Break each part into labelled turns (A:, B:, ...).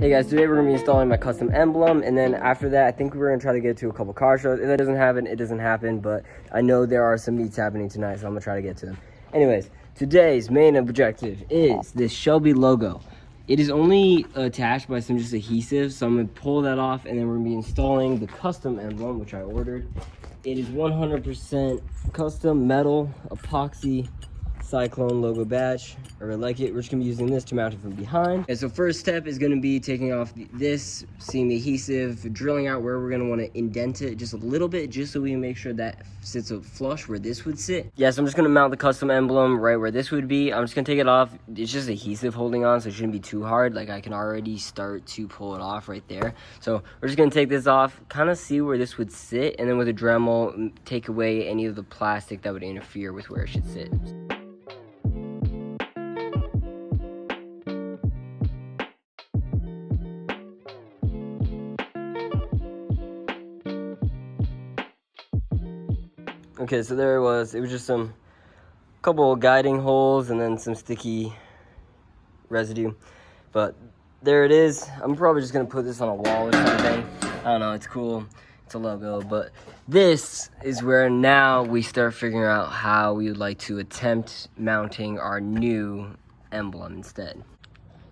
A: Hey guys, today we're going to be installing my custom emblem, and then after that I think we're going to try to get to a couple car shows. If that doesn't happen, it doesn't happen, but I know there are some meets happening tonight, so I'm going to try to get to them. Anyways, today's main objective is this Shelby logo. It is only attached by some just adhesive, so I'm going to pull that off, and then we're going to be installing the custom emblem, which I ordered. It is 100% custom metal epoxy Cyclone logo badge. I really like it. We're just gonna be using this to mount it from behind. And so first step is gonna be taking off this, seeing the adhesive, drilling out where we're gonna wanna indent it just a little bit, just so we can make sure that sits up flush where this would sit. Yeah, so I'm just gonna mount the custom emblem right where this would be. I'm just gonna take it off. It's just adhesive holding on, so it shouldn't be too hard. Like I can already start to pull it off right there. So we're just gonna take this off, kind of see where this would sit, and then with a Dremel, take away any of the plastic that would interfere with where it should sit. Okay, so there it was. It was just some couple of guiding holes and then some sticky residue. But there it is. I'm probably just gonna put this on a wall or something. I don't know, it's cool. It's a logo. But this is where now we start figuring out how we would like to attempt mounting our new emblem instead.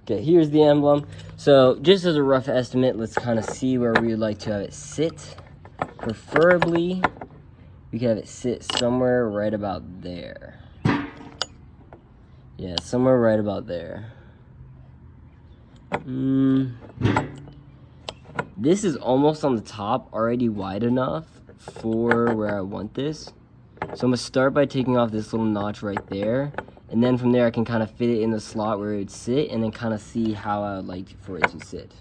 A: Okay, here's the emblem. So just as a rough estimate, let's kind of see where we would like to have it sit. Preferably, we can have it sit somewhere right about there. Yeah, somewhere right about there. This is almost on the top, already wide enough for where I want this. So I'm gonna start by taking off this little notch right there. And then from there I can kind of fit it in the slot where it would sit, and then kind of see how I would like for it to sit.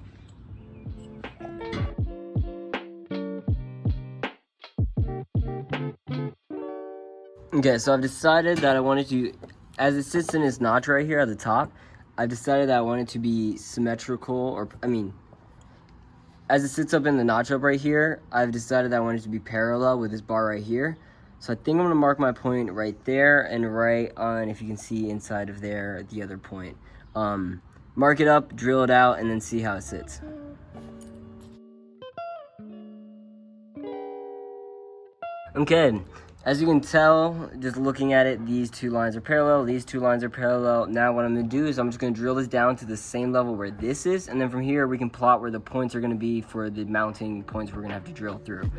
A: Okay, so I've decided that I wanted to, as it sits in this notch right here at the top, I've decided that I want it to be symmetrical, or, I mean, as it sits up in the notch up right here, I've decided that I want it to be parallel with this bar right here. So I think I'm gonna mark my point right there, and right on, if you can see inside of there, the other point. Mark it up, drill it out, and then see how it sits. Okay. As you can tell, just looking at it, these two lines are parallel, these two lines are parallel. Now what I'm gonna do is I'm just gonna drill this down to the same level where this is, and then from here we can plot where the points are gonna be for the mounting points we're gonna have to drill through.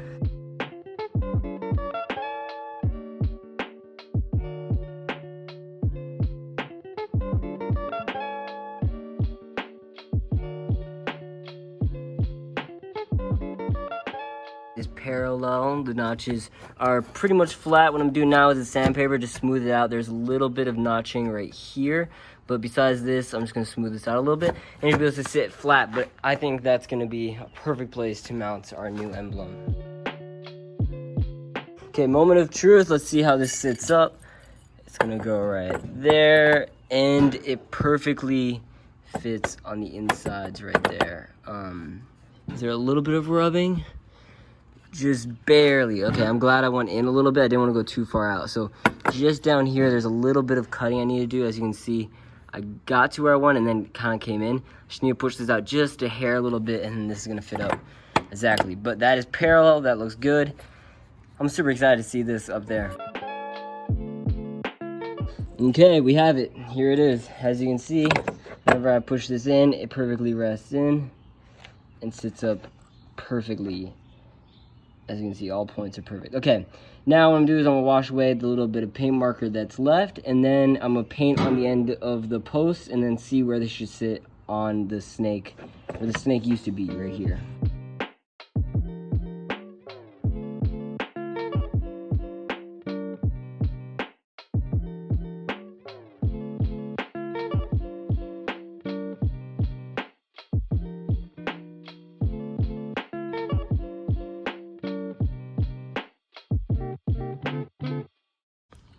A: Is parallel. The notches are pretty much flat. What I'm doing now is a sandpaper, just smooth it out. There's a little bit of notching right here, but besides this, I'm just gonna smooth this out a little bit, and you'll be able to sit flat. But I think that's gonna be a perfect place to mount our new emblem. Okay, moment of truth. Let's see how this sits up. It's gonna go right there, and it perfectly fits on the insides right there. Is there a little bit of rubbing? Just barely. Okay, I'm glad I went in a little bit. I didn't want to go too far out. So just down here, there's a little bit of cutting I need to do. As you can see, I got to where I want and then kind of came in. Just need to push this out just a hair a little bit, and then this is going to fit up exactly. But that is parallel. That looks good. I'm super excited to see this up there. Okay, we have it. Here it is. As you can see, whenever I push this in, it perfectly rests in and sits up perfectly. As you can see, all points are perfect. Okay, now what I'm gonna do is I'm gonna wash away the little bit of paint marker that's left, and then I'm gonna paint on the end of the post and then see where they should sit on the snake, where the snake used to be, right here.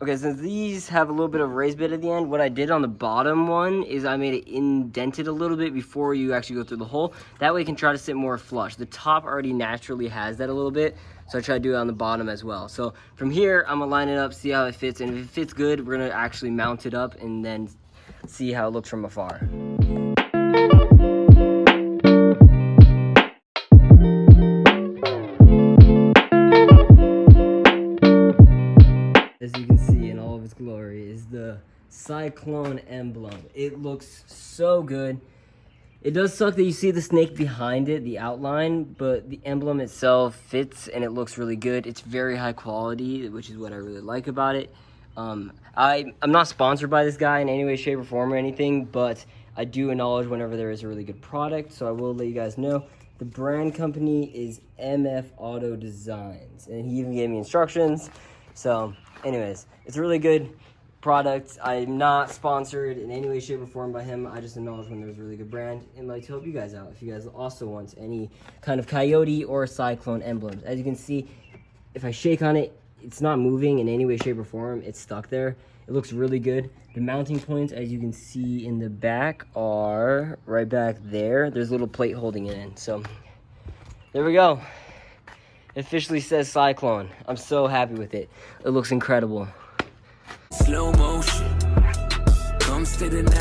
A: Okay, since these have a little bit of raised bit at the end, what I did on the bottom one is I made it indented a little bit before you actually go through the hole. That way you can try to sit more flush. The top already naturally has that a little bit, so I try to do it on the bottom as well. So from here, I'm gonna line it up, see how it fits, and if it fits good, we're gonna actually mount it up and then see how it looks from afar. Cyclone Emblem. It looks so good. It does suck that you see the snake behind it, the outline, but the emblem itself fits and it looks really good. It's very high quality, which is what I really like about it. I'm not sponsored by this guy in any way, shape, or form or anything, but I do acknowledge whenever there is a really good product, so I will let you guys know. The brand company is MF Auto Designs, and he even gave me instructions. So, anyways, it's a really good product. I'm not sponsored in any way, shape, or form by him. I just acknowledge when there's a really good brand and like to help you guys out if you guys also want any kind of coyote or cyclone emblems. As you can see, if I shake on it, it's not moving in any way, shape, or form. It's stuck there. It looks really good. The mounting points, as you can see in the back, are right back there. There's a little plate holding it in. So there we go. It officially says Cyclone. I'm so happy with it. It looks incredible.
B: Slow motion comes to the night.